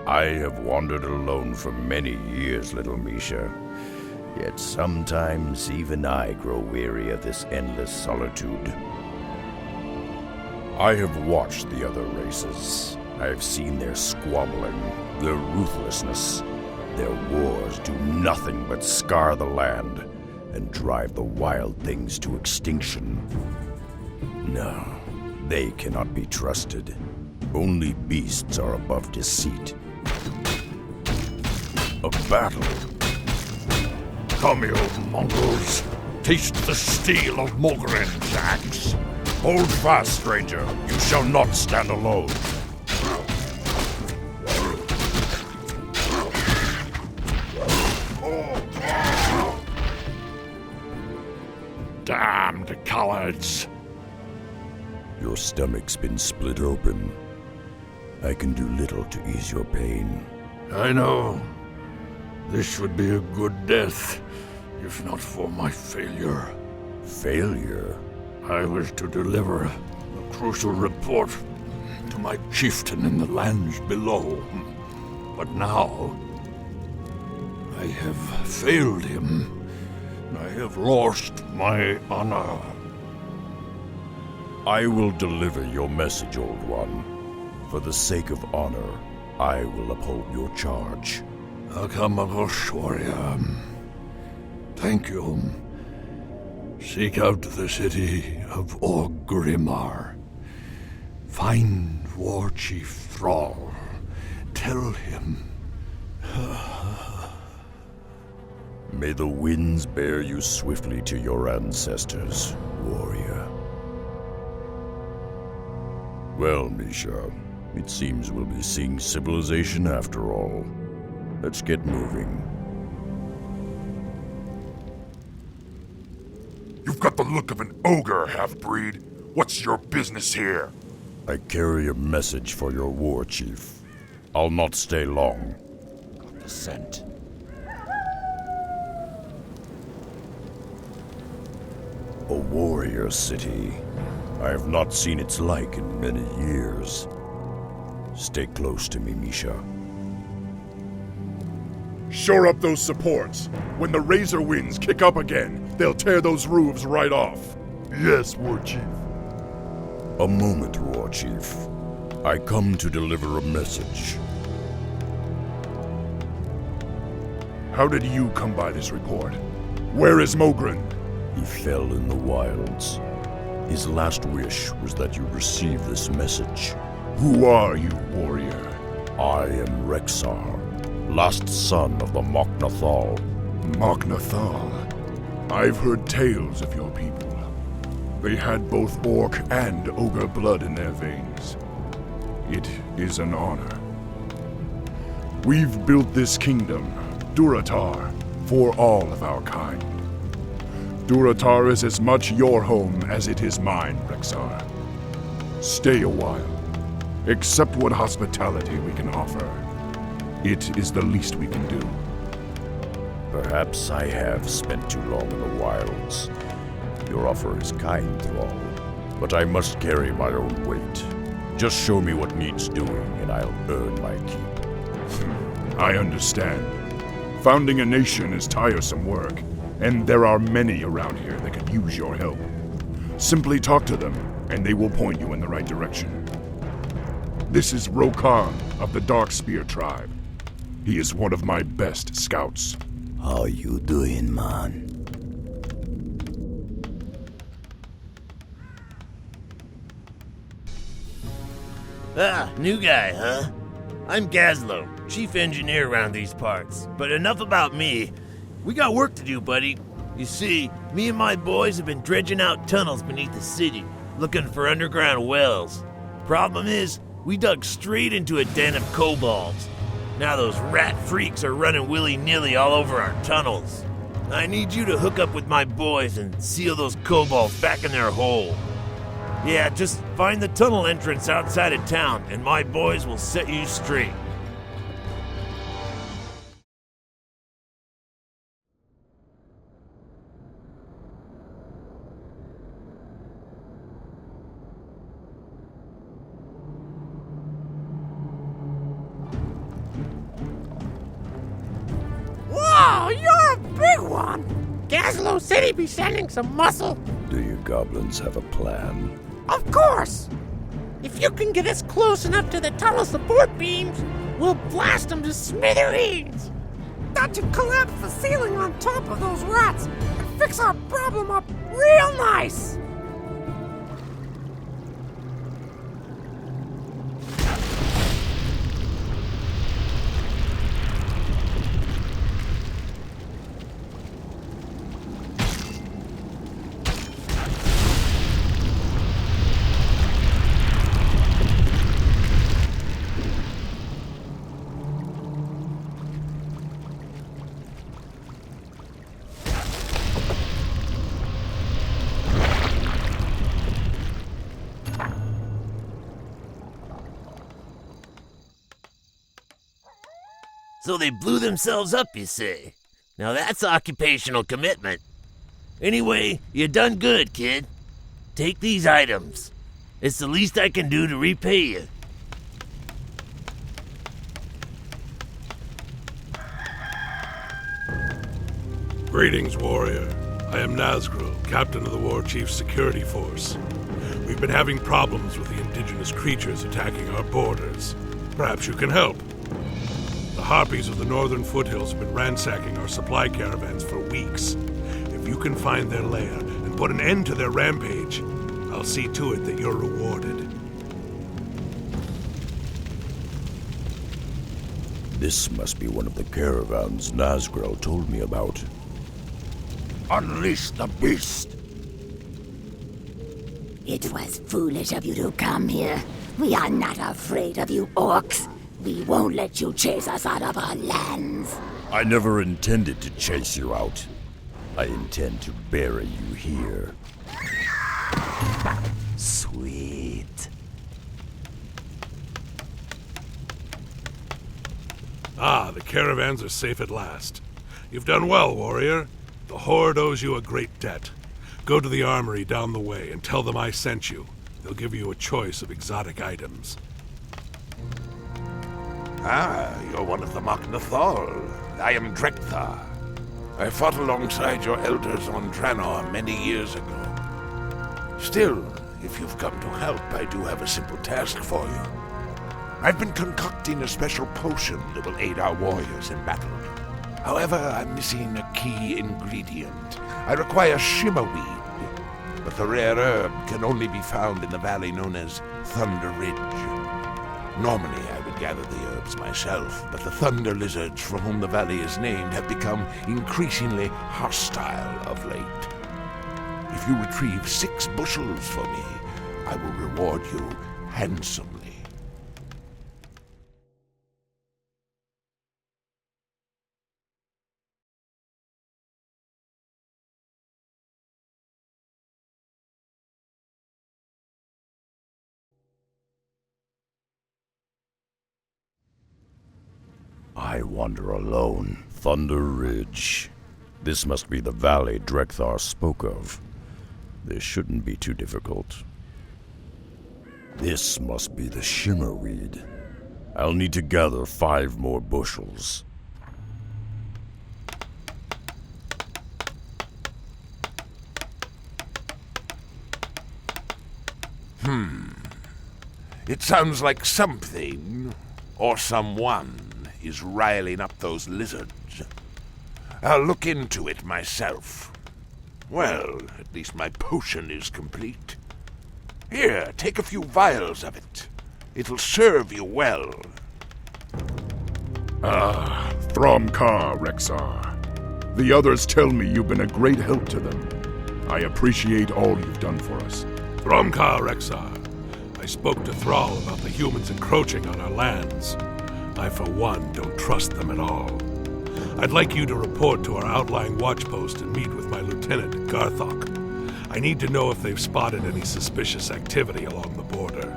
I have wandered alone for many years, little Misha. Yet sometimes even I grow weary of this endless solitude. I have watched the other races. I have seen their squabbling, their ruthlessness. Their wars do nothing but scar the land and drive the wild things to extinction. No, they cannot be trusted. Only beasts are above deceit. A battle. Come, you mongrels. Taste the steel of Mogren's axe. Hold fast, stranger. You shall not stand alone. Damned cowards! Your stomach's been split open. I can do little to ease your pain. I know. This would be a good death, if not for my failure. Failure? I was to deliver a crucial report to my chieftain in the lands below. But now, I have failed him. I have lost my honor. I will deliver your message, Old One. For the sake of honor, I will uphold your charge. Akamagosh, warrior. Thank you. Seek out the city of Orgrimmar. Find War Chief Thrall. Tell him. May the winds bear you swiftly to your ancestors, warrior. Well, Misha, it seems we'll be seeing civilization after all. Let's get moving. You've got the look of an ogre, half-breed. What's your business here? I carry a message for your war chief. I'll not stay long. Got the scent. A warrior city. I have not seen its like in many years. Stay close to me, Misha. Shore up those supports. When the Razor winds kick up again, they'll tear those roofs right off. Yes, War Chief. A moment, War Chief. I come to deliver a message. How did you come by this report? Where is Mogren? He fell in the wilds. His last wish was that you receive this message. Who are you, warrior? I am Rexxar, last son of the mok'nathal. Mok'nathal? I've heard tales of your people. They had both orc and ogre blood in their veins. It is an honor. We've built this kingdom, Durotar, for all of our kind. Durotar is as much your home as it is mine, Rexxar. Stay a while. Accept what hospitality we can offer. It is the least we can do. Perhaps I have spent too long in the wilds. Your offer is kind, Thrall, but I must carry my own weight. Just show me what needs doing, and I'll earn my keep. I understand. Founding a nation is tiresome work, and there are many around here that could use your help. Simply talk to them, and they will point you in the right direction. This is Rokhan of the Darkspear tribe. He is one of my best scouts. How you doing, man? Ah, new guy, huh? I'm Gazlo, chief engineer around these parts. But enough about me. We got work to do, buddy. You see, me and my boys have been dredging out tunnels beneath the city, looking for underground wells. Problem is, we dug straight into a den of kobolds. Now those rat freaks are running willy-nilly all over our tunnels. I need you to hook up with my boys and seal those kobolds back in their hole. Yeah, just find the tunnel entrance outside of town, and my boys will set you straight. Gazlo said he'd be sending some muscle. Do you goblins have a plan? Of course! If you can get us close enough to the tunnel support beams, we'll blast them to smithereens! That should collapse the ceiling on top of those rats and fix our problem up real nice! So they blew themselves up, you say? Now that's occupational commitment. Anyway, you done good, kid. Take these items. It's the least I can do to repay you. Greetings, warrior. I am Nazgrel, captain of the War Chief's security force. We've been having problems with the indigenous creatures attacking our borders. Perhaps you can help. The harpies of the northern foothills have been ransacking our supply caravans for weeks. If you can find their lair and put an end to their rampage, I'll see to it that you're rewarded. This must be one of the caravans Nazgrel told me about. Unleash the beast! It was foolish of you to come here. We are not afraid of you orcs. We won't let you chase us out of our lands. I never intended to chase you out. I intend to bury you here. Sweet. Ah, the caravans are safe at last. You've done well, warrior. The Horde owes you a great debt. Go to the armory down the way and tell them I sent you. They'll give you a choice of exotic items. Ah, you're one of the mok'nathal. I am Drek'thar. I fought alongside your elders on Draenor many years ago. Still, if you've come to help, I do have a simple task for you. I've been concocting a special potion that will aid our warriors in battle. However, I'm missing a key ingredient. I require shimmerweed, but the rare herb can only be found in the valley known as Thunder Ridge. Normally, I would gather the herbs myself, but the thunder lizards from whom the valley is named have become increasingly hostile of late. If you retrieve 6 bushels for me, I will reward you handsomely. I wander alone. Thunder Ridge. This must be the valley Drek'thar spoke of. This shouldn't be too difficult. This must be the shimmerweed. I'll need to gather 5 more bushels. It sounds like something, or someone, is riling up those lizards. I'll look into it myself. Well, at least my potion is complete. Here, take a few vials of it. It'll serve you well. Ah, Thromkar, Rexxar. The others tell me you've been a great help to them. I appreciate all you've done for us. Thromkar, Rexxar. I spoke to Thrall about the humans encroaching on our lands. I, for one, don't trust them at all. I'd like you to report to our outlying watchpost and meet with my lieutenant, Garthok. I need to know if they've spotted any suspicious activity along the border.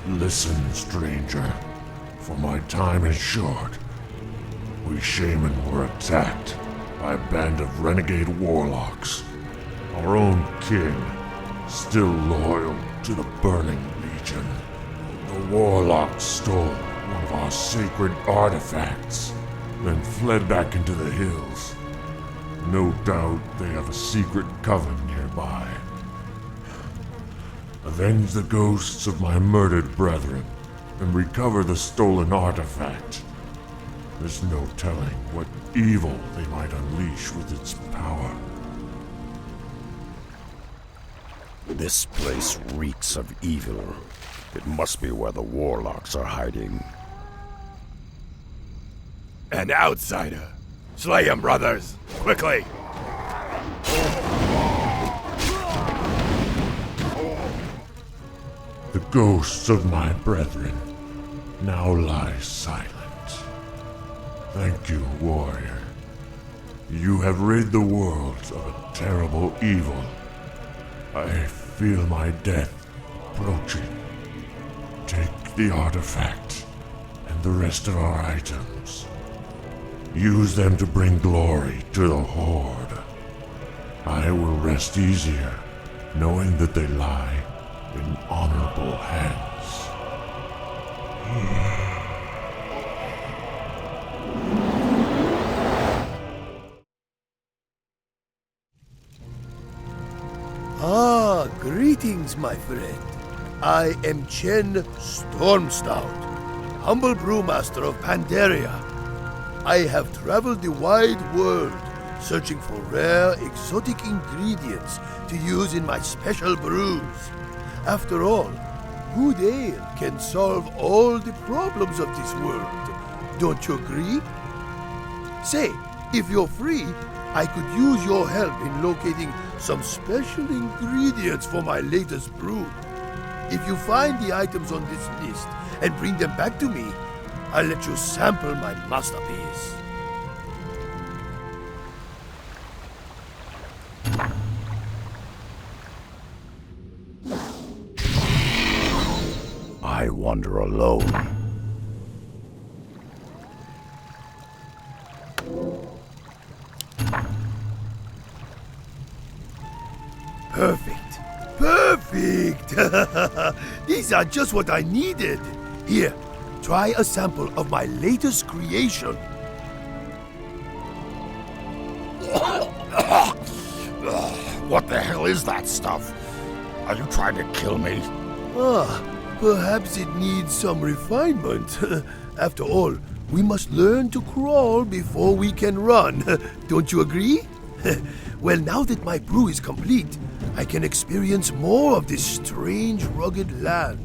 Listen, stranger, for my time is short. We shaman were attacked by a band of renegade warlocks. Our own king, still loyal to the Burning Legion. The warlocks stole one of our sacred artifacts, then fled back into the hills. No doubt they have a secret coven nearby. Avenge the ghosts of my murdered brethren, and recover the stolen artifact. There's no telling what evil they might unleash with its power. This place reeks of evil. It must be where the warlocks are hiding. An outsider! Slay him, brothers! Quickly! The ghosts of my brethren now lie silent. Thank you, warrior. You have rid the world of a terrible evil. I feel my death approaching. Take the artifact and the rest of our items. Use them to bring glory to the Horde. I will rest easier, knowing that they lie in honorable hands. Ah, greetings, my friend. I am Chen Stormstout, humble brewmaster of Pandaria. I have traveled the wide world, searching for rare, exotic ingredients to use in my special brews. After all, good ale can solve all the problems of this world. Don't you agree? Say, if you're free, I could use your help in locating some special ingredients for my latest brew. If you find the items on this list and bring them back to me, I'll let you sample my masterpiece. I wander alone. Perfect. Perfect! These are just what I needed. Here, try a sample of my latest creation. What the hell is that stuff? Are you trying to kill me? Perhaps it needs some refinement. After all, we must learn to crawl before we can run. Don't you agree? Well, now that my brew is complete, I can experience more of this strange, rugged land.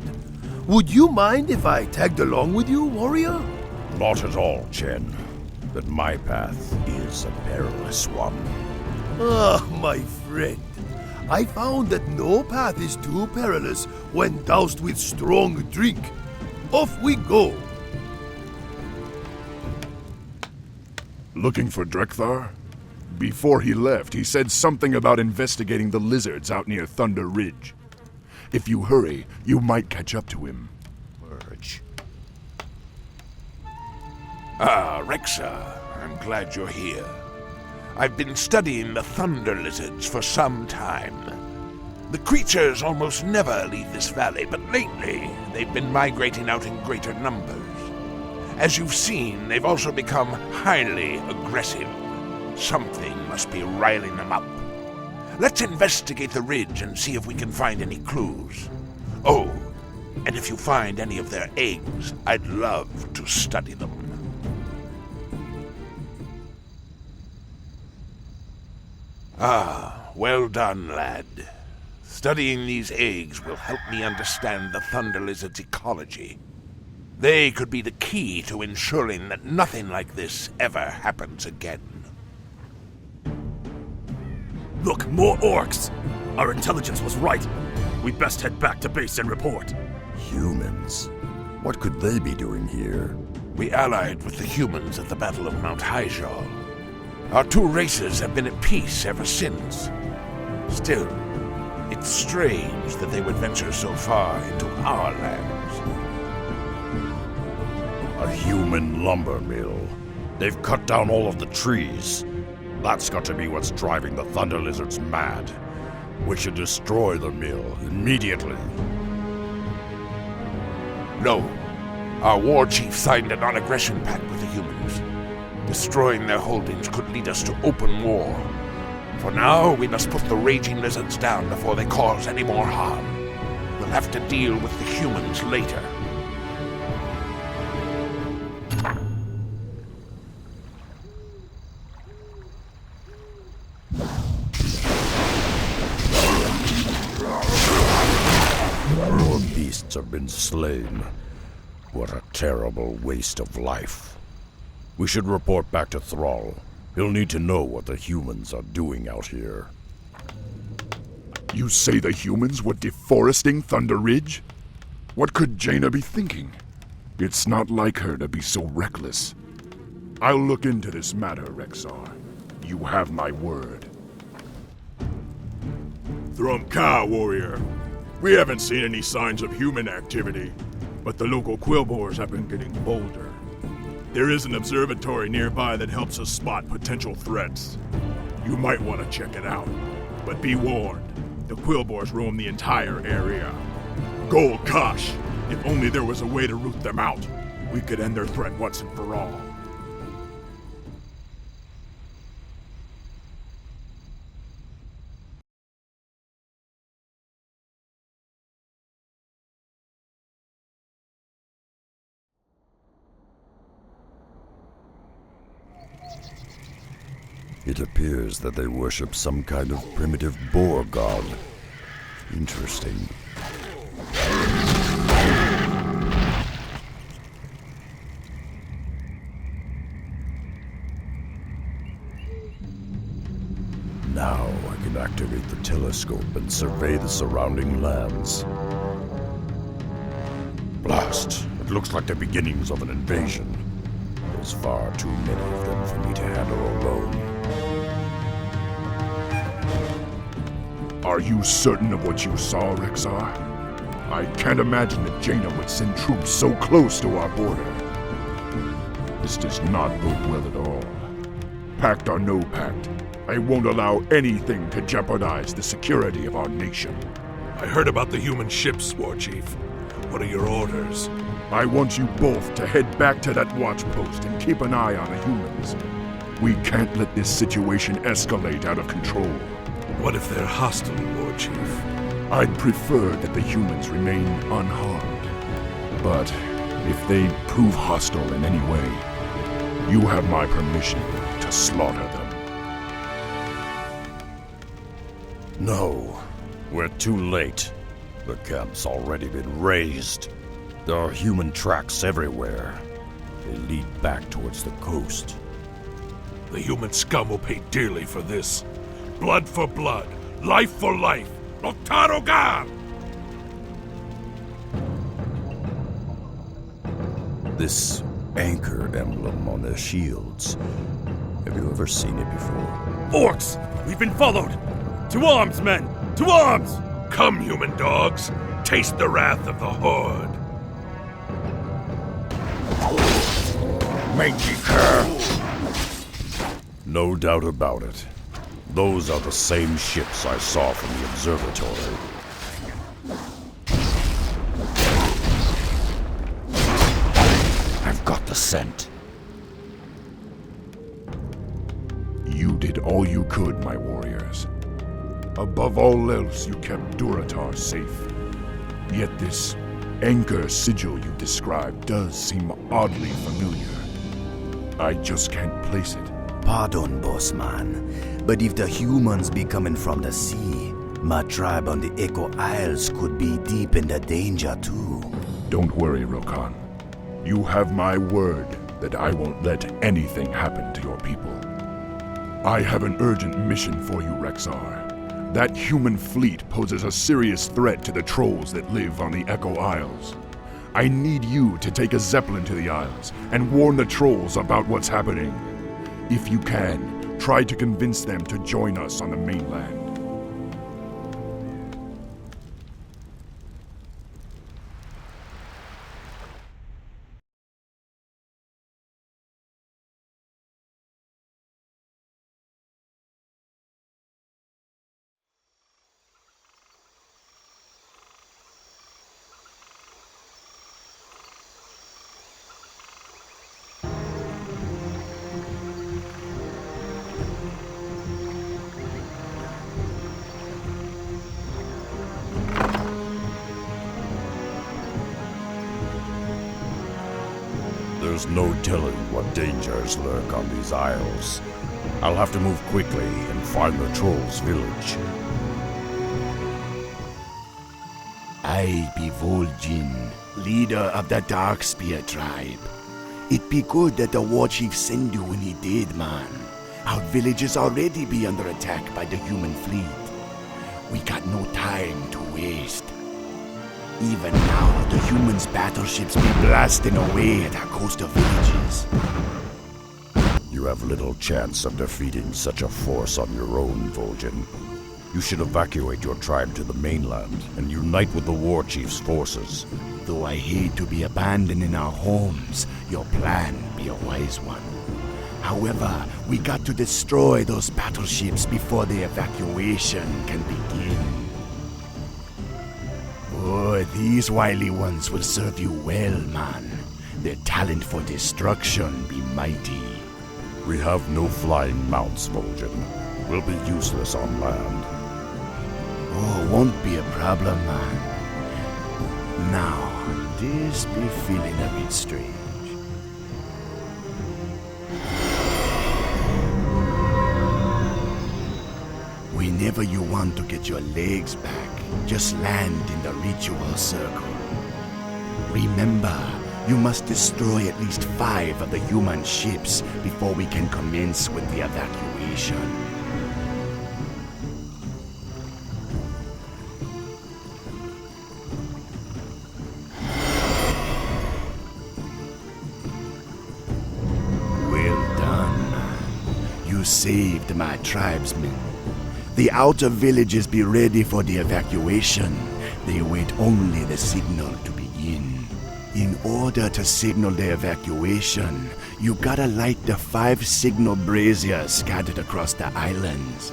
Would you mind if I tagged along with you, warrior? Not at all, Chen. But my path is a perilous one. Ah, my friend. I found that no path is too perilous when doused with strong drink. Off we go. Looking for Drek'thar? Before he left, he said something about investigating the lizards out near Thunder Ridge. If you hurry, you might catch up to him. Ah, Rexxar, I'm glad you're here. I've been studying the thunder lizards for some time. The creatures almost never leave this valley, but lately they've been migrating out in greater numbers. As you've seen, they've also become highly aggressive. Something must be riling them up. Let's investigate the ridge and see if we can find any clues. Oh, and if you find any of their eggs, I'd love to study them. Ah, well done, lad. Studying these eggs will help me understand the thunder lizard's ecology. They could be the key to ensuring that nothing like this ever happens again. Look, more orcs! Our intelligence was right. We best head back to base and report. Humans? What could they be doing here? We allied with the humans at the Battle of Mount Hyjal. Our two races have been at peace ever since. Still, it's strange that they would venture so far into our lands. A human lumber mill. They've cut down all of the trees. That's got to be what's driving the thunder lizards mad. We should destroy the mill immediately. No, Our war chief signed a non-aggression pact with the humans. Destroying their holdings could lead us to open war. For now, we must put the raging lizards down before they cause any more harm. We'll have to deal with the humans later. More beasts have been slain. What a terrible waste of life. We should report back to Thrall. He'll need to know what the humans are doing out here. You say the humans were deforesting Thunder Ridge? What could Jaina be thinking? It's not like her to be so reckless. I'll look into this matter, Rexxar. You have my word. Thrumka, warrior. We haven't seen any signs of human activity, but the local quillboars have been getting bolder. There is an observatory nearby that helps us spot potential threats. You might want to check it out, but be warned, the quillboars roam the entire area. Gold Kosh! If only there was a way to root them out, we could end their threat once and for all. It appears that they worship some kind of primitive boar god. Interesting. Now I can activate the telescope and survey the surrounding lands. Blast! It looks like the beginnings of an invasion. There's far too many of them for me to handle alone. Are you certain of what you saw, Rexxar? I can't imagine that Jaina would send troops so close to our border. This does not bode well at all. Pact or no pact, I won't allow anything to jeopardize the security of our nation. I heard about the human ships, War Chief. What are your orders? I want you both to head back to that watch post and keep an eye on the humans. We can't let this situation escalate out of control. What if they're hostile, War Chief? I'd prefer that the humans remain unharmed. But if they prove hostile in any way, you have my permission to slaughter them. No, we're too late. The camp's already been razed. There are human tracks everywhere. They lead back towards the coast. The human scum will pay dearly for this. Blood for blood, life for life. Rokhan! This anchor emblem on their shields. Have you ever seen it before? Orcs! We've been followed! To arms, men! To arms! Come, human dogs. Taste the wrath of the Horde. Mangy cur! No doubt about it. Those are the same ships I saw from the observatory. I've got the scent. You did all you could, my warriors. Above all else, you kept Durotar safe. Yet this anchor sigil you described does seem oddly familiar. I just can't place it. Pardon, bossman, but if the humans be coming from the sea, my tribe on the Echo Isles could be deep in the danger too. Don't worry, Rokhan. You have my word that I won't let anything happen to your people. I have an urgent mission for you, Rexxar. That human fleet poses a serious threat to the trolls that live on the Echo Isles. I need you to take a zeppelin to the Isles and warn the trolls about what's happening. If you can, try to convince them to join us on the mainland. There's no telling what dangers lurk on these isles. I'll have to move quickly and find the trolls' village. I be vol'jin, leader of the Darkspear tribe. It be good that the war chief send you when he did, man. Our villages already be under attack by the human fleet. We got no time to waste. Even now, the humans' battleships be blasting away at our coastal villages. You have little chance of defeating such a force on your own, vol'jin. You should evacuate your tribe to the mainland and unite with the war chief's forces. Though I hate to be abandoning our homes, your plan be a wise one. However, we got to destroy those battleships before the evacuation can begin. Oh, these wily ones will serve you well, man. Their talent for destruction be mighty. We have no flying mounts, vol'jin. We'll be useless on land. Oh, won't be a problem, man. Now, this be feeling a bit strange. Whenever you want to get your legs back, just land in the ritual circle. Remember, you must destroy at least 5 of the human ships before we can commence with the evacuation. Saved my tribesmen. The outer villages be ready for the evacuation. They wait only the signal to begin. In order to signal the evacuation, you gotta light the 5 signal braziers scattered across the islands.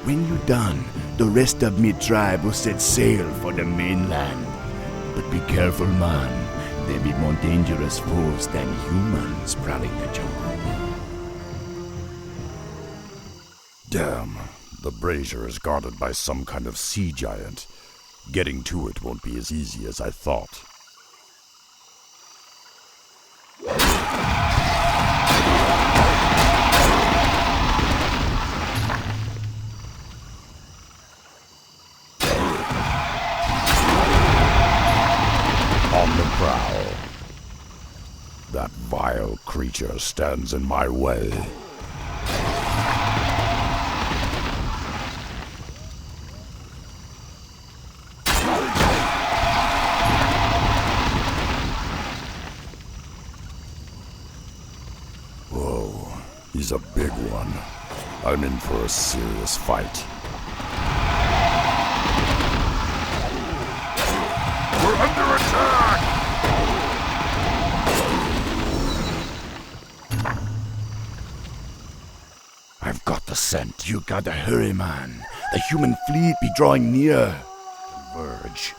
When you're done, the rest of me tribe will set sail for the mainland. But be careful, man. There be more dangerous foes than humans prowling the jungle. Damn, the brazier is guarded by some kind of sea giant. Getting to it won't be as easy as I thought. On the prowl. That vile creature stands in my way. He's a big one. I'm in for a serious fight. We're under attack! I've got the scent. You gotta hurry, man. The human fleet be drawing near. Converge.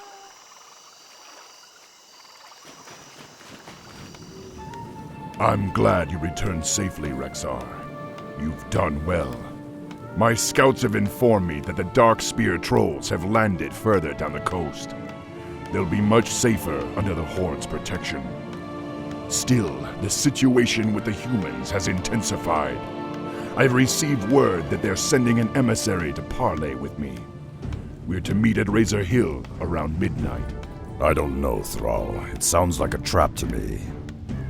I'm glad you returned safely, Rexxar. You've done well. My scouts have informed me that the Darkspear trolls have landed further down the coast. They'll be much safer under the Horde's protection. Still, the situation with the humans has intensified. I've received word that they're sending an emissary to parley with me. We're to meet at Razor Hill around midnight. I don't know, Thrall. It sounds like a trap to me.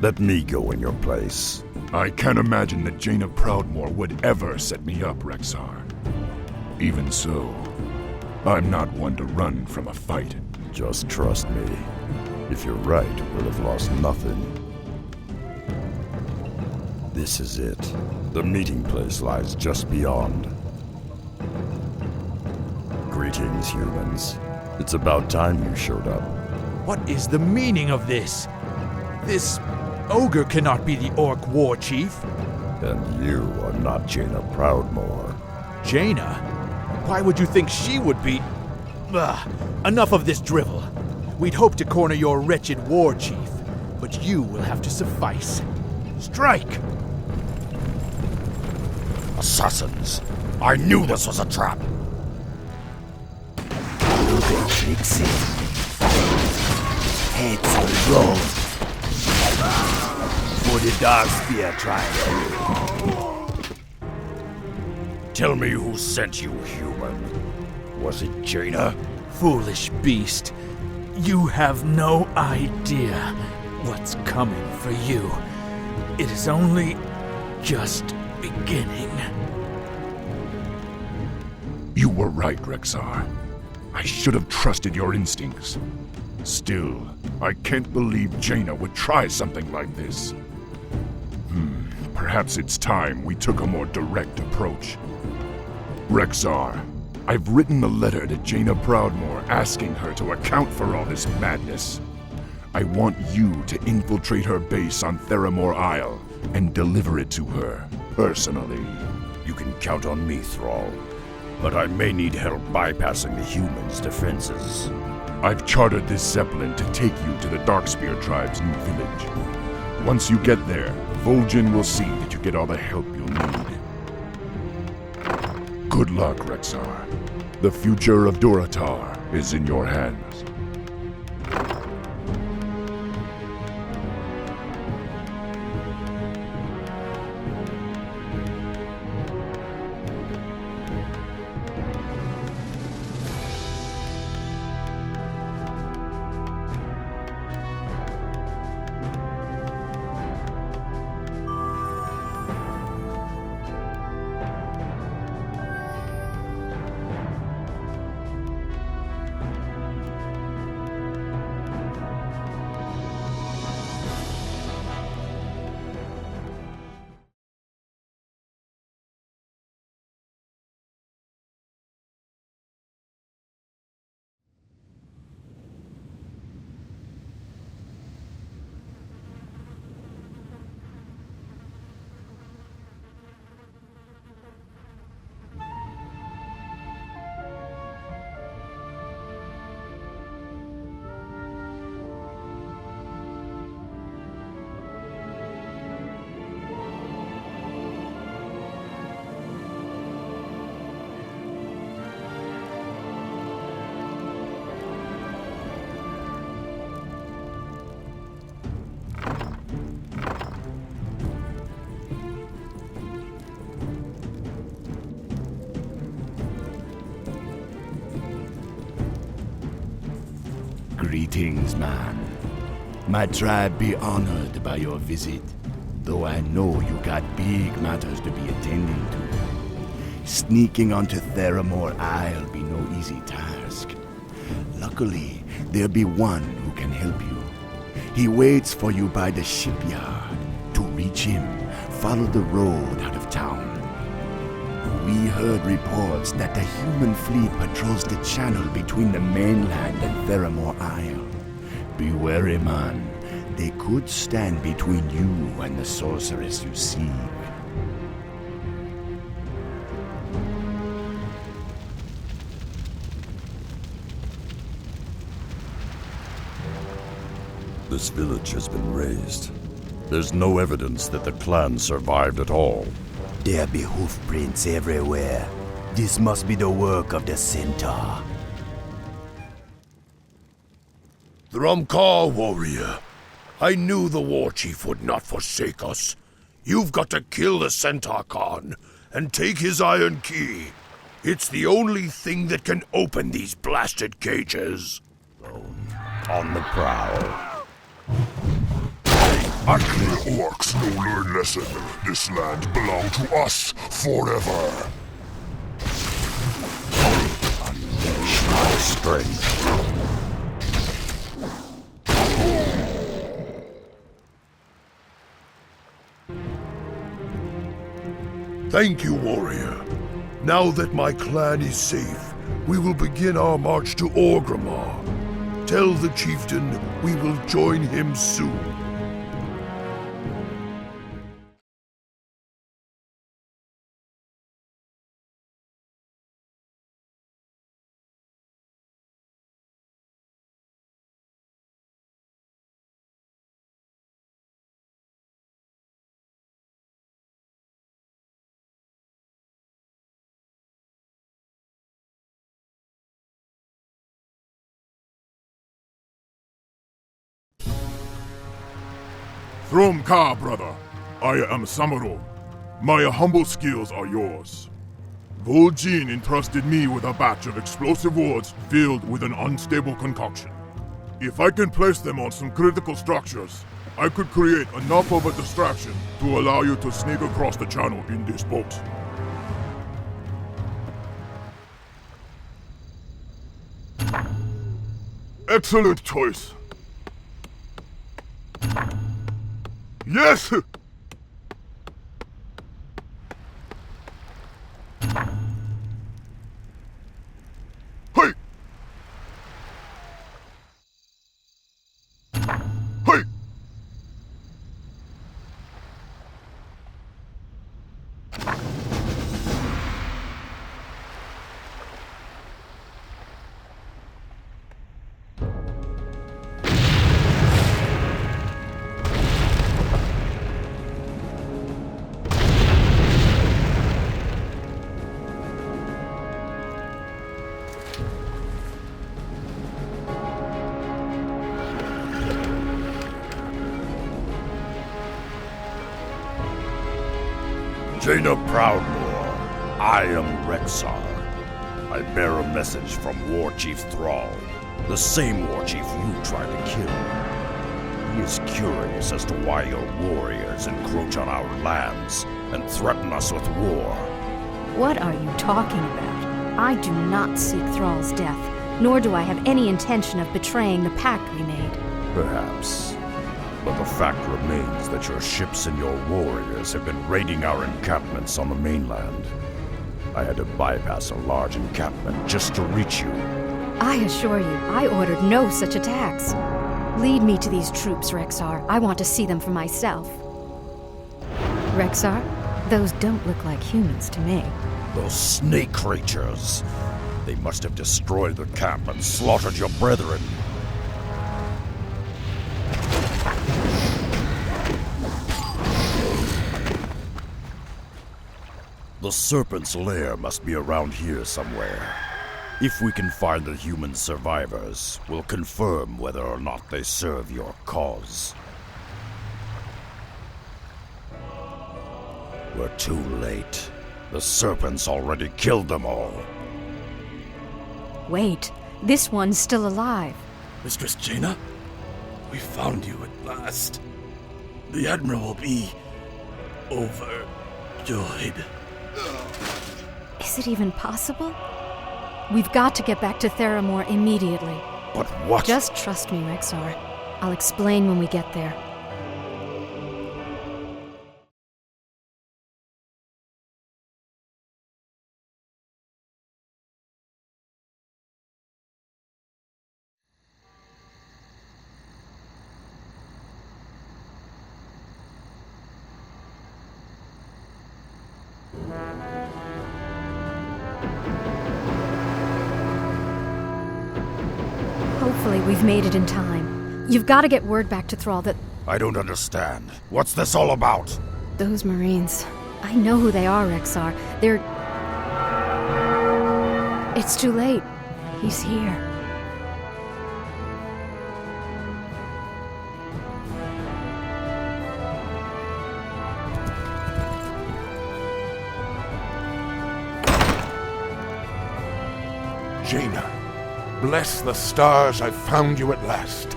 Let me go in your place. I can't imagine that Jaina Proudmoore would ever set me up, Rexxar. Even so, I'm not one to run from a fight. Just trust me. If you're right, we'll have lost nothing. This is it. The meeting place lies just beyond. Greetings, humans. It's about time you showed up. What is the meaning of this? This ogre cannot be the orc war chief. And you are not Jaina Proudmoore. Jaina? Why would you think she would be? Enough of this drivel. We'd hoped to corner your wretched war chief, but you will have to suffice. Strike! Assassins! I knew this was a trap! Ogre tricks it. Heads will roll. before the Darkspear tribe. Tell me who sent you, human. Was it Jaina? Foolish beast. You have no idea what's coming for you. It is only just beginning. You were right, Rexxar. I should have trusted your instincts. Still, I can't believe Jaina would try something like this. Perhaps it's time we took a more direct approach. Rexxar, I've written the letter to Jaina Proudmoore asking her to account for all this madness. I want you to infiltrate her base on Theramore Isle and deliver it to her, personally. You can count on me, Thrall. But I may need help bypassing the humans' defenses. I've chartered this Zeppelin to take you to the Darkspear tribe's new village. Once you get there, vol'jin will see that you get all the help you'll need. Good luck, Rexxar. The future of Durotar is in your hands. Greetings, man. My tribe be honored by your visit, though I know you got big matters to be attending to. Sneaking onto Theramore Isle be no easy task. Luckily, there be one who can help you. He waits for you by the shipyard. To reach him, follow the road out of town. We heard reports that the human fleet patrols the channel between the mainland and Theramore Isle. Be wary, man. They could stand between you and the sorceress you seek. This village has been razed. There's no evidence that the clan survived at all. There be hoof prints everywhere. This must be the work of the centaur. Thrumcar, warrior. I knew the war chief would not forsake us. You've got to kill the Centaur Khan and take his iron key. It's the only thing that can open these blasted cages. On the prowl. Until the orcs no learn lesson, this land belong to us forever. Unleash my strength. Thank you, warrior. Now that my clan is safe, we will begin our march to Orgrimmar. Tell the chieftain we will join him soon. Throm Ka, brother. I am Samuro. My humble skills are yours. vol'jin entrusted me with a batch of explosive wards filled with an unstable concoction. If I can place them on some critical structures, I could create enough of a distraction to allow you to sneak across the channel in this boat. Excellent choice. Yes! Hey! Hey! Jaina Proudmoore, I am Rexxar. I bear a message from War Chief Thrall, the same War Chief you tried to kill. He is curious as to why your warriors encroach on our lands and threaten us with war. What are you talking about? I do not seek Thrall's death, nor do I have any intention of betraying the pact we made. Perhaps. But the fact remains that your ships and your warriors have been raiding our encampments on the mainland. I had to bypass a large encampment just to reach you. I assure you, I ordered no such attacks. Lead me to these troops, Rexxar. I want to see them for myself. Rexxar, those don't look like humans to me. Those snake creatures. They must have destroyed the camp and slaughtered your brethren. The Serpent's lair must be around here somewhere. If we can find the human survivors, we'll confirm whether or not they serve your cause. We're too late. The Serpent's already killed them all. Wait, this one's still alive. Mistress Jaina? We found you at last. The Admiral will be overjoyed. Is it even possible? We've got to get back to Theramore immediately. But what? Just trust me, Rexxar. I'll explain when we get there. Hopefully we've made it in time. You've got to get word back to Thrall that... I don't understand. What's this all about? Those Marines... I know who they are, Rexxar. They're... It's too late. He's here. Jaina, bless the stars, I've found you at last.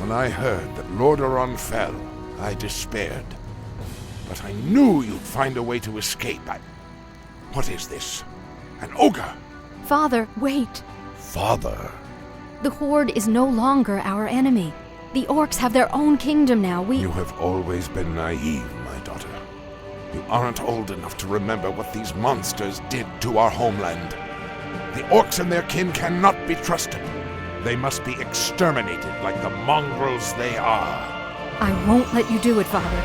When I heard that Lordaeron fell, I despaired. But I knew you'd find a way to escape. What is this? An ogre? Father, wait. Father? The Horde is no longer our enemy. The orcs have their own kingdom now. You have always been naive, my daughter. You aren't old enough to remember what these monsters did to our homeland. The orcs and their kin cannot be trusted. They must be exterminated like the mongrels they are. I won't let you do it, Father.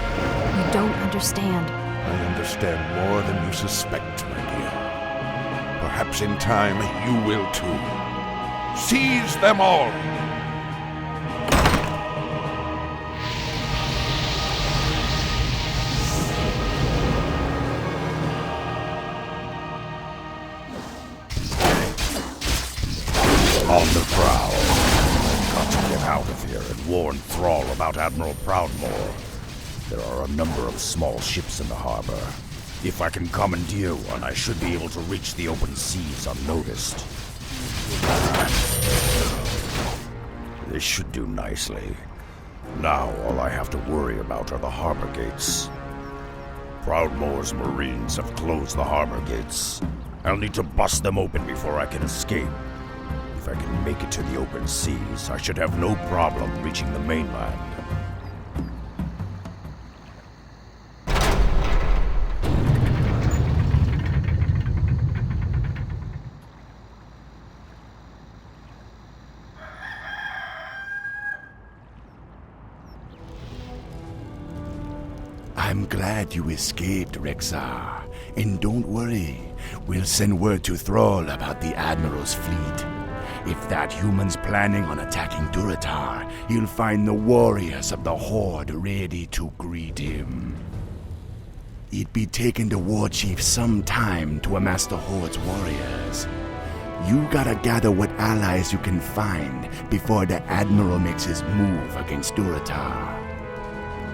You don't understand. I understand more than you suspect, my dear. Perhaps in time you will too. Seize them all! On the prowl. Got to get out of here and warn Thrall about Admiral Proudmoore. There are a number of small ships in the harbor. If I can commandeer one, I should be able to reach the open seas unnoticed. This should do nicely. Now, all I have to worry about are the harbor gates. Proudmoore's Marines have closed the harbor gates. I'll need to bust them open before I can escape. If I can make it to the open seas, I should have no problem reaching the mainland. I'm glad you escaped, Rexxar. And don't worry, we'll send word to Thrall about the Admiral's fleet. If that human's planning on attacking Durotar, he'll find the warriors of the Horde ready to greet him. It'd be taking the war chief some time to amass the Horde's warriors. You gotta gather what allies you can find before the Admiral makes his move against Durotar.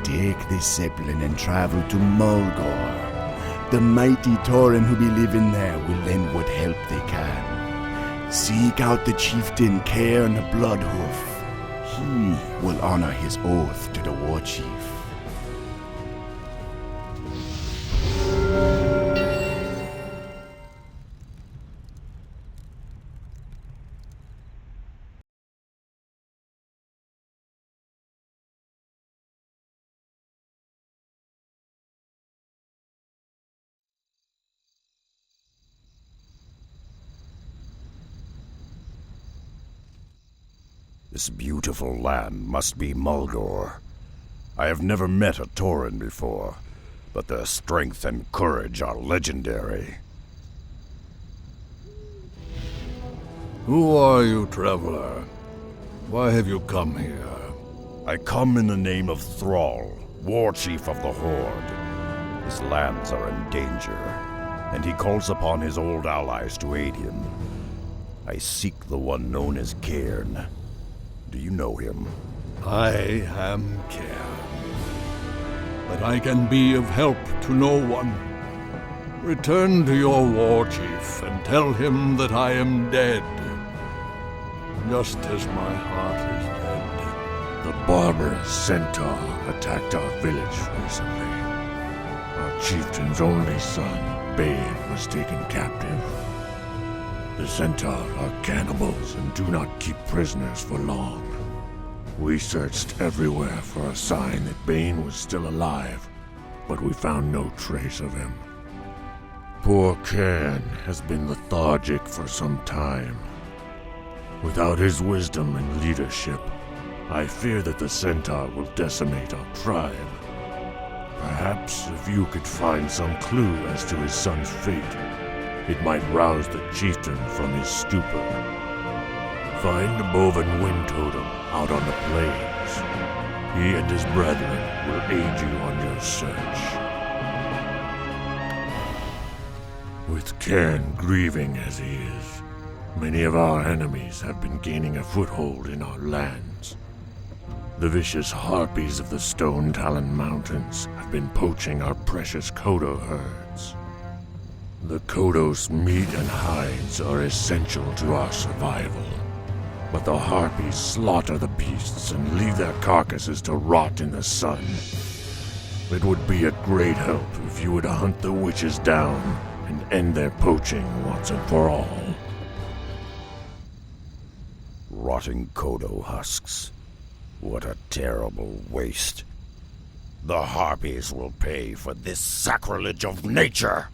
Take this Zeppelin and travel to Mulgore. The mighty Tauren who be living there will lend what help they can. Seek out the chieftain Cairne Bloodhoof. He will honor his oath to the war chief. This beautiful land must be Mulgore. I have never met a Tauren before, but their strength and courage are legendary. Who are you, traveler? Why have you come here? I come in the name of Thrall, war chief of the Horde. His lands are in danger, and he calls upon his old allies to aid him. I seek the one known as Cairne. Do you know him? I am Cairne, but I can be of help to no one. Return to your war chief and tell him that I am dead, just as my heart is dead. The barbarous centaur attacked our village recently. Our chieftain's only son, Bane, was taken captive. The centaur are cannibals and do not keep prisoners for long. We searched everywhere for a sign that Bane was still alive, but we found no trace of him. Poor Cairne has been lethargic for some time. Without his wisdom and leadership, I fear that the centaur will decimate our tribe. Perhaps if you could find some clue as to his son's fate, it might rouse the chieftain from his stupor. Find the Boven Wind Totem out on the plains. He and his brethren will aid you on your search. With Cairne grieving as he is, many of our enemies have been gaining a foothold in our lands. The vicious harpies of the Stone Talon Mountains have been poaching our precious Kodo herds. The Kodos' meat and hides are essential to our survival, but the harpies slaughter the beasts and leave their carcasses to rot in the sun. It would be a great help if you would hunt the witches down and end their poaching once and for all. Rotting Kodo husks. What a terrible waste. The harpies will pay for this sacrilege of nature!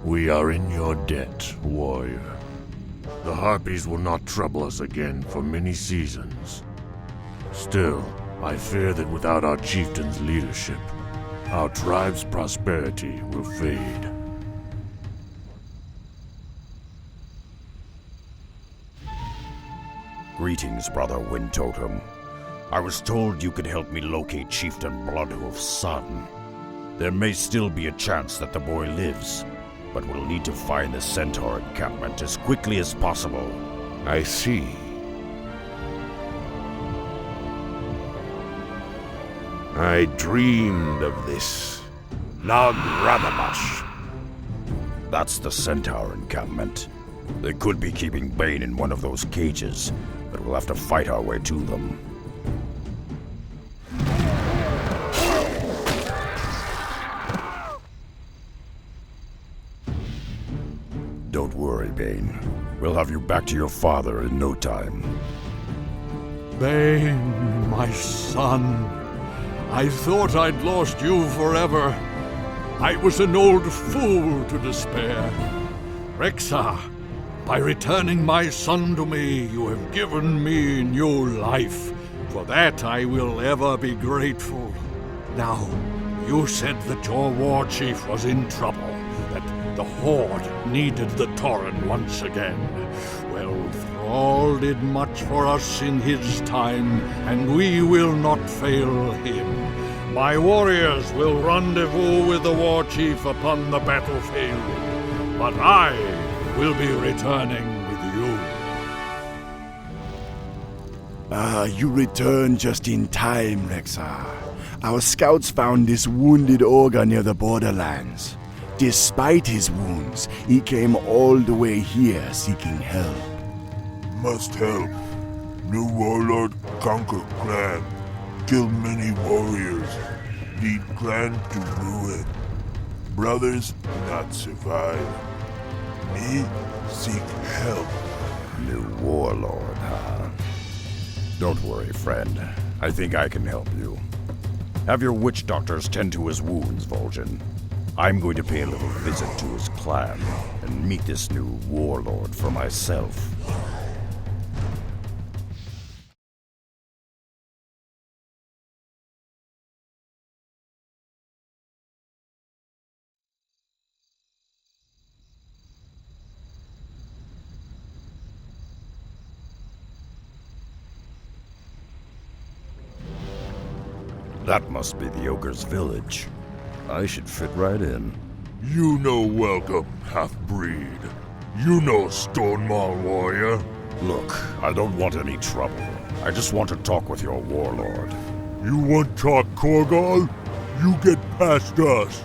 We are in your debt, warrior. The harpies will not trouble us again for many seasons. Still, I fear that without our chieftain's leadership, our tribe's prosperity will fade. Greetings, Brother Wind Totem. I was told you could help me locate Chieftain Bloodhoof's son. There may still be a chance that the boy lives. but we'll need to find the Centaur encampment as quickly as possible. I see. I dreamed of this. Nagradabash. That's the Centaur encampment. They could be keeping Bane in one of those cages, but we'll have to fight our way to them. Don't worry, Bane. We'll have you back to your father in no time. Bane, my son. I thought I'd lost you forever. I was an old fool to despair. Rexxar, by returning my son to me, you have given me new life. For that I will ever be grateful. Now, you said that your war chief was in trouble, that the Horde needed the Tauren once again. Well, Thrall did much for us in his time, and we will not fail him. My warriors will rendezvous with the war chief upon the battlefield, but I will be returning with you. You returned just in time, Rexxar. Our scouts found this wounded ogre near the borderlands. Despite his wounds, he came all the way here seeking help. Must help. New warlord conquer clan. Kill many warriors. Lead clan to ruin. Brothers not survive. Me seek help. New warlord, huh? Don't worry, friend. I think I can help you. Have your witch doctors tend to his wounds, vol'jin. I'm going to pay a little visit to his clan and meet this new warlord for myself. That must be the ogre's village. I should fit right in. You know welcome, half-breed. You know Stonemaul warrior. Look, I don't want any trouble. I just want to talk with your warlord. You want talk, Korgal? You get past us.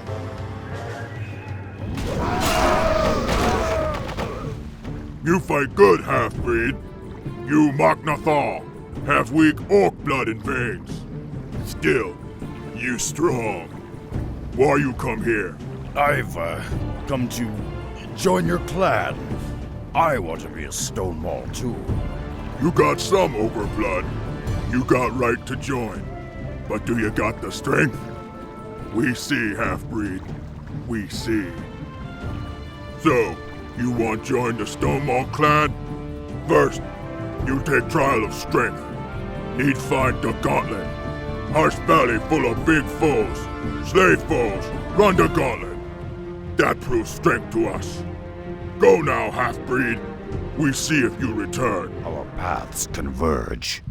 You fight good, half-breed. You mok'nathal, have weak orc blood in veins. Still, you strong. Why you come here? I've, come to join your clan. I want to be a Stonemaul, too. You got some ogre blood. You got right to join. But do you got the strength? We see, half-breed. We see. So, you want join the Stonemaul clan? First, you take trial of strength. Need find the gauntlet. Harsh Valley full of big foes. Slave foes. Run the gauntlet. That proves strength to us. Go now, half-breed. We see if you return. Our paths converge.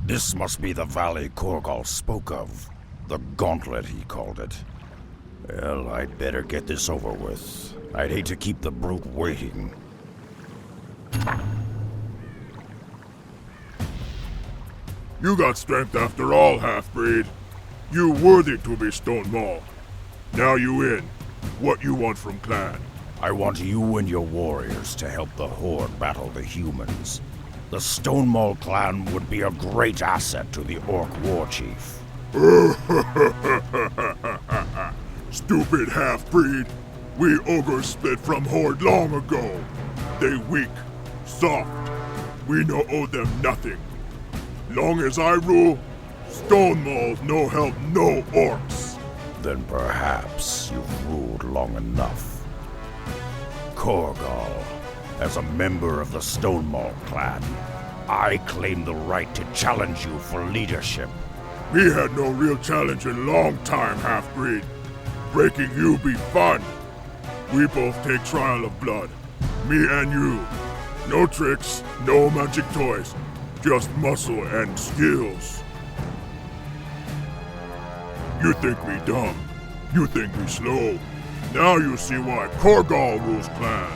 This must be the valley Korgal spoke of. The gauntlet, he called it. Well, I'd better get this over with. I'd hate to keep the brute waiting. You got strength after all, half-breed. You worthy to be Stonemaul. Now you in. What you want from clan? I want you and your warriors to help the Horde battle the humans. The Stonemaul clan would be a great asset to the Orc war chief. Stupid half-breed. We ogres split from Horde long ago. They weak, soft. We no owe them nothing. Long as I rule, Stonemaul's no help no orcs. Then perhaps you've ruled long enough. Korgal, as a member of the Stonemaul clan, I claim the right to challenge you for leadership. Me had no real challenge in long time, half-breed. Breaking you be fun. We both take trial of blood. Me and you. No tricks, no magic toys. Just muscle and skills. You think me dumb. You think me slow. Now you see why Korgal rules clan.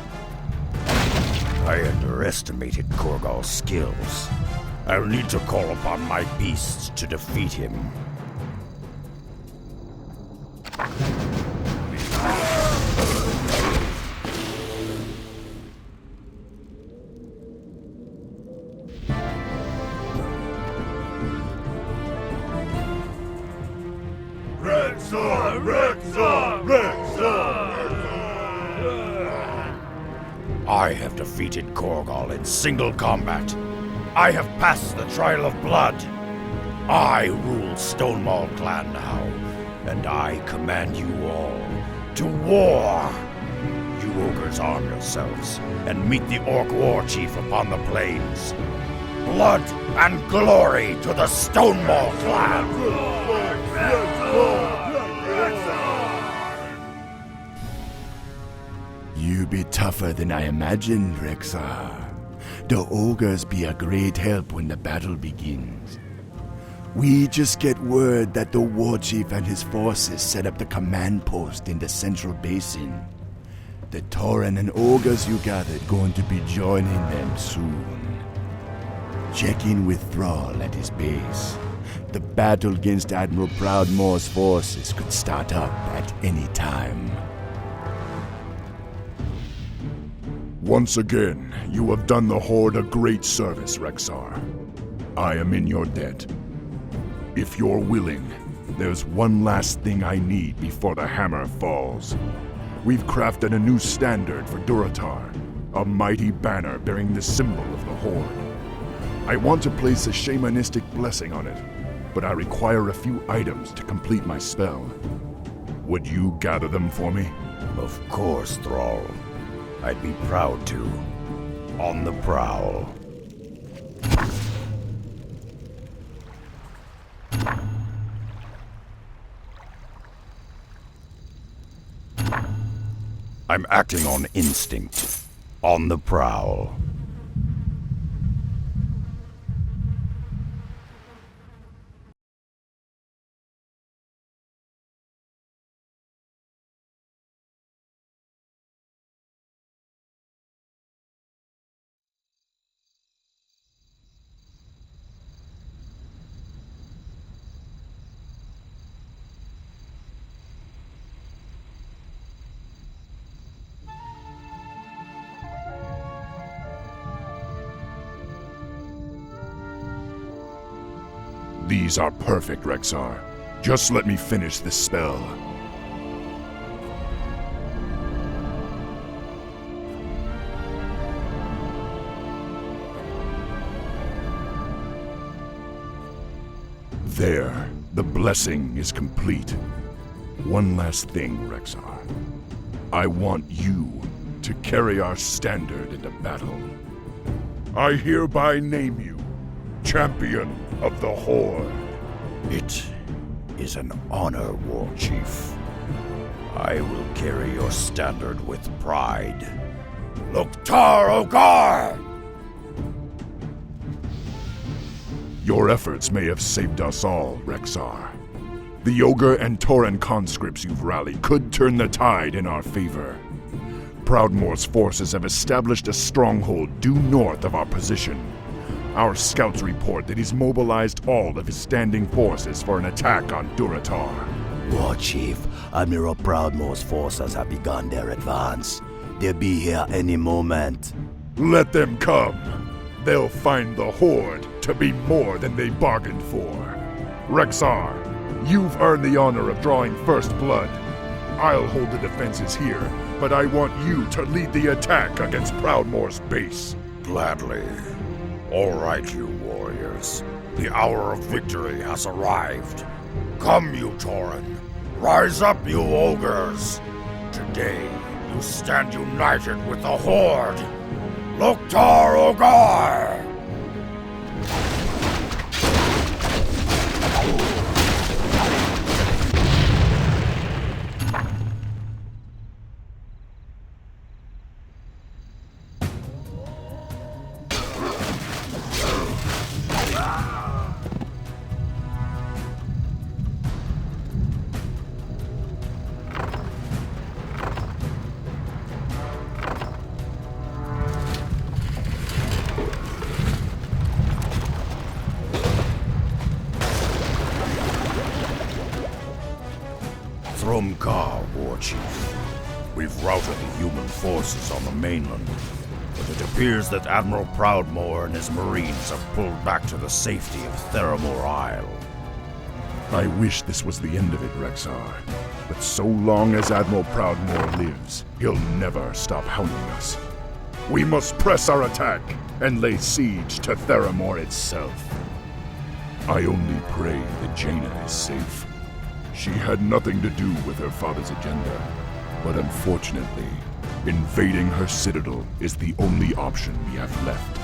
I underestimated Korgal's skills. I'll need to call upon my beasts to defeat him. Rexxar! Rexxar! Rexxar! I have defeated Korgal in single combat. I have passed the trial of blood. I rule Stonemaul clan now, and I command you all to war. You ogres, arm yourselves and meet the orc war chief upon the plains. Blood and glory to the Stonemaul clan! You be tougher than I imagined, Rexxar. The ogres be a great help when the battle begins. We just get word that the war chief and his forces set up the command post in the central basin. The Tauren and ogres you gathered going to be joining them soon. Check in with Thrall at his base. The battle against Admiral Proudmoore's forces could start up at any time. Once again, you have done the Horde a great service, Rexxar. I am in your debt. If you're willing, there's one last thing I need before the hammer falls. We've crafted a new standard for Durotar, a mighty banner bearing the symbol of the Horde. I want to place a shamanistic blessing on it, but I require a few items to complete my spell. Would you gather them for me? Of course, Thrall. I'd be proud to. On the prowl. I'm acting on instinct. On the prowl. These are perfect, Rexxar. Just let me finish this spell. There, the blessing is complete. One last thing, Rexxar. I want you to carry our standard into battle. I hereby name you Champion of the Horde. It is an honor, War Chief. I will carry your standard with pride. Drek'thar Ogre! Your efforts may have saved us all, Rexxar. The Ogre and Tauren conscripts you've rallied could turn the tide in our favor. Proudmoore's forces have established a stronghold due north of our position. Our scouts report that he's mobilized all of his standing forces for an attack on Durotar. War Chief, Admiral Proudmoore's forces have begun their advance. They'll be here any moment. Let them come. They'll find the Horde to be more than they bargained for. Rexxar, you've earned the honor of drawing first blood. I'll hold the defenses here, but I want you to lead the attack against Proudmoore's base. Gladly. All right, you warriors. The hour of victory has arrived. Come, you Tauren. Rise up, you ogres. Today, you stand united with the Horde. Drek'thar Ogre! Romgar, War Chief. We've routed the human forces on the mainland, but it appears that Admiral Proudmoore and his marines have pulled back to the safety of Theramore Isle. I wish this was the end of it, Rexxar. But so long as Admiral Proudmoore lives, he'll never stop hounding us. We must press our attack and lay siege to Theramore itself. I only pray that Jaina is safe. She had nothing to do with her father's agenda, but unfortunately, invading her citadel is the only option we have left.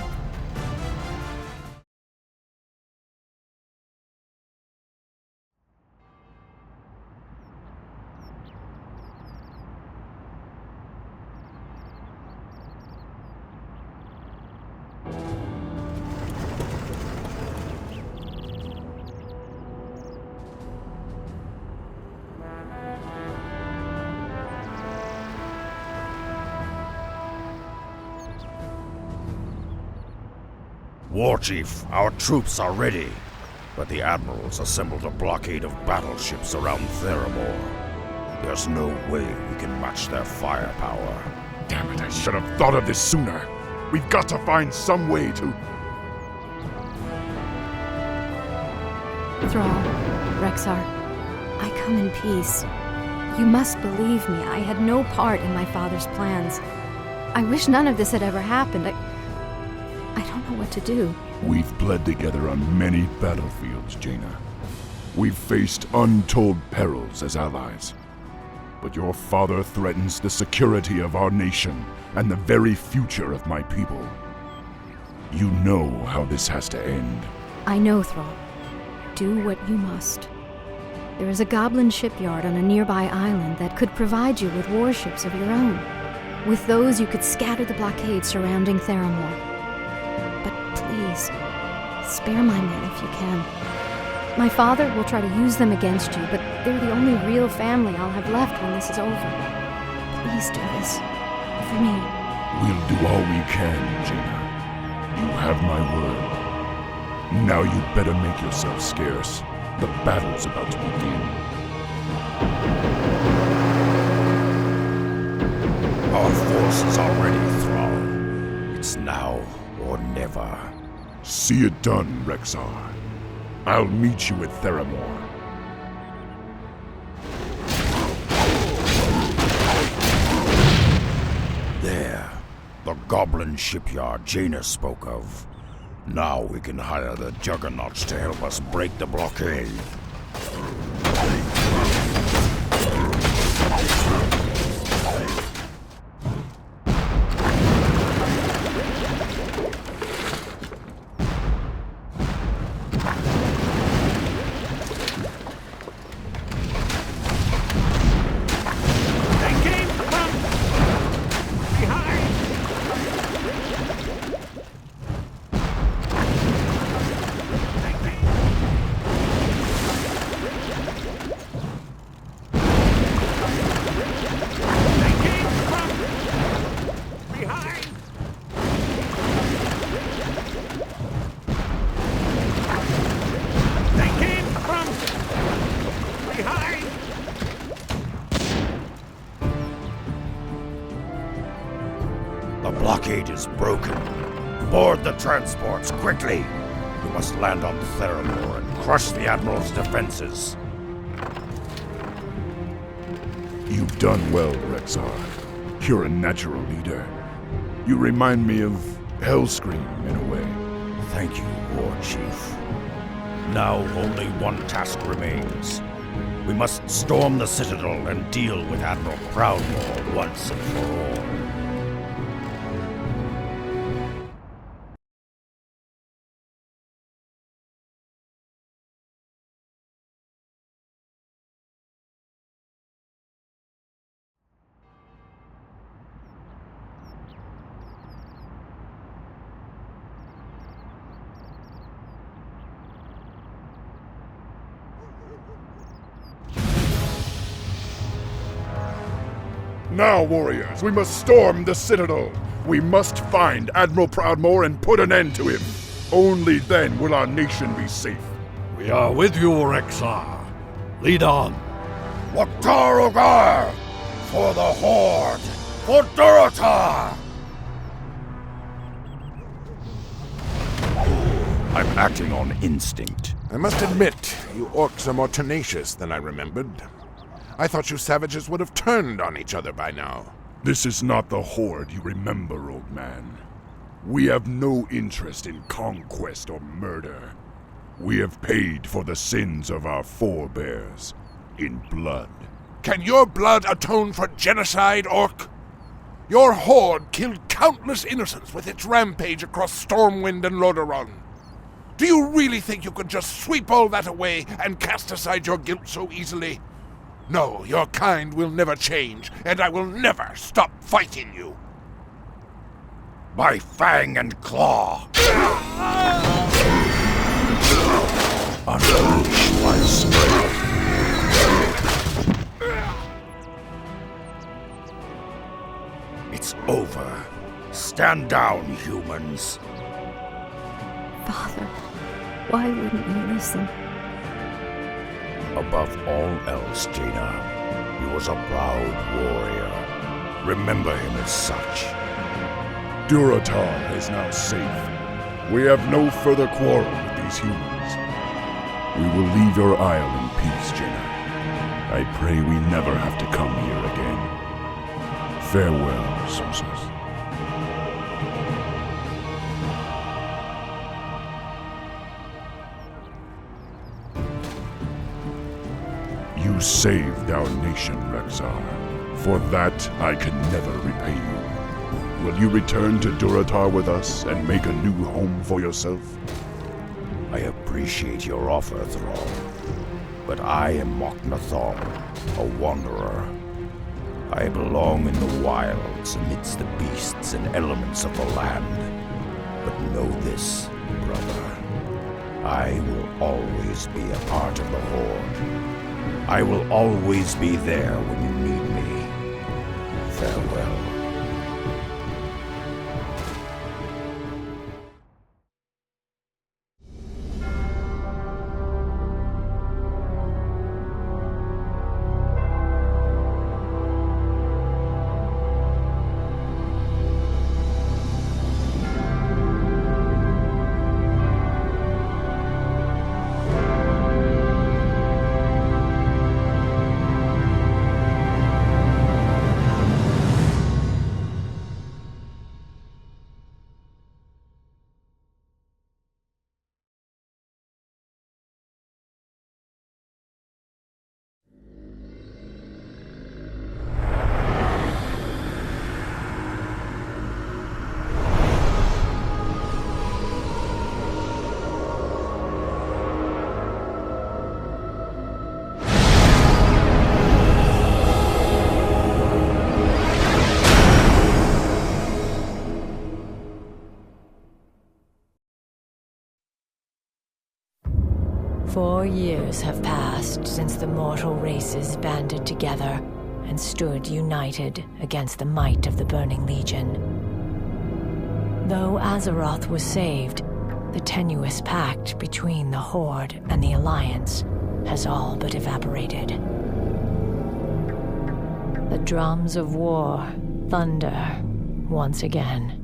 War Chief, our troops are ready, but the Admiral's assembled a blockade of battleships around Theramore. There's no way we can match their firepower. Damn it, I should have thought of this sooner. We've got to find some way to... Thrall, Rexxar, I come in peace. You must believe me, I had no part in my father's plans. I wish none of this had ever happened. I don't know what to do. We've bled together on many battlefields, Jaina. We've faced untold perils as allies. But your father threatens the security of our nation and the very future of my people. You know how this has to end. I know, Thrall. Do what you must. There is a goblin shipyard on a nearby island that could provide you with warships of your own. With those, you could scatter the blockade surrounding Theramore. Please, spare my men if you can. My father will try to use them against you, but they're the only real family I'll have left when this is over. Please do this. For me. We'll do all we can, Jaina. You have my word. Now you'd better make yourself scarce. The battle's about to begin. Our forces are ready, Thrall. It's now or never. See it done, Rexxar. I'll meet you at Theramore. There. The goblin shipyard Jaina spoke of. Now we can hire the juggernauts to help us break the blockade. blockade is broken. Board the transports, quickly! We must land on Theramore and crush the Admiral's defenses. You've done well, Rexxar. You're a natural leader. You remind me of Hellscream, in a way. Thank you, War Chief. Now only one task remains. We must storm the Citadel and deal with Admiral Proudmoore once and for all. Now, warriors, we must storm the Citadel. We must find Admiral Proudmoore and put an end to him. Only then will our nation be safe. We are with you, Rexxar. Lead on. Waktar for the Horde! For Durotar! I'm acting on instinct. I must admit, you orcs are more tenacious than I remembered. I thought you savages would have turned on each other by now. This is not the Horde you remember, old man. We have no interest in conquest or murder. We have paid for the sins of our forebears in blood. Can your blood atone for genocide, orc? Your Horde killed countless innocents with its rampage across Stormwind and Lordaeron. Do you really think you could just sweep all that away and cast aside your guilt so easily? No, your kind will never change, and I will never stop fighting you. By fang and claw! Unleash my strength! It's over. Stand down, humans. Father, why wouldn't you listen? Above all else, Jaina, he was a proud warrior. Remember him as such. Durotar is now safe. We have no further quarrel with these humans. We will leave your isle in peace, Jaina. I pray we never have to come here again. Farewell, sorceress. You saved our nation, Rexxar. For that, I can never repay you. Will you return to Durotar with us and make a new home for yourself? I appreciate your offer, Thrall. But I am mok'nathal, a wanderer. I belong in the wilds amidst the beasts and elements of the land. But know this, brother. I will always be a part of the Horde. I will always be there when you need me. Farewell. Four years have passed since the mortal races banded together and stood united against the might of the Burning Legion. Though Azeroth was saved, the tenuous pact between the Horde and the Alliance has all but evaporated. The drums of war thunder once again.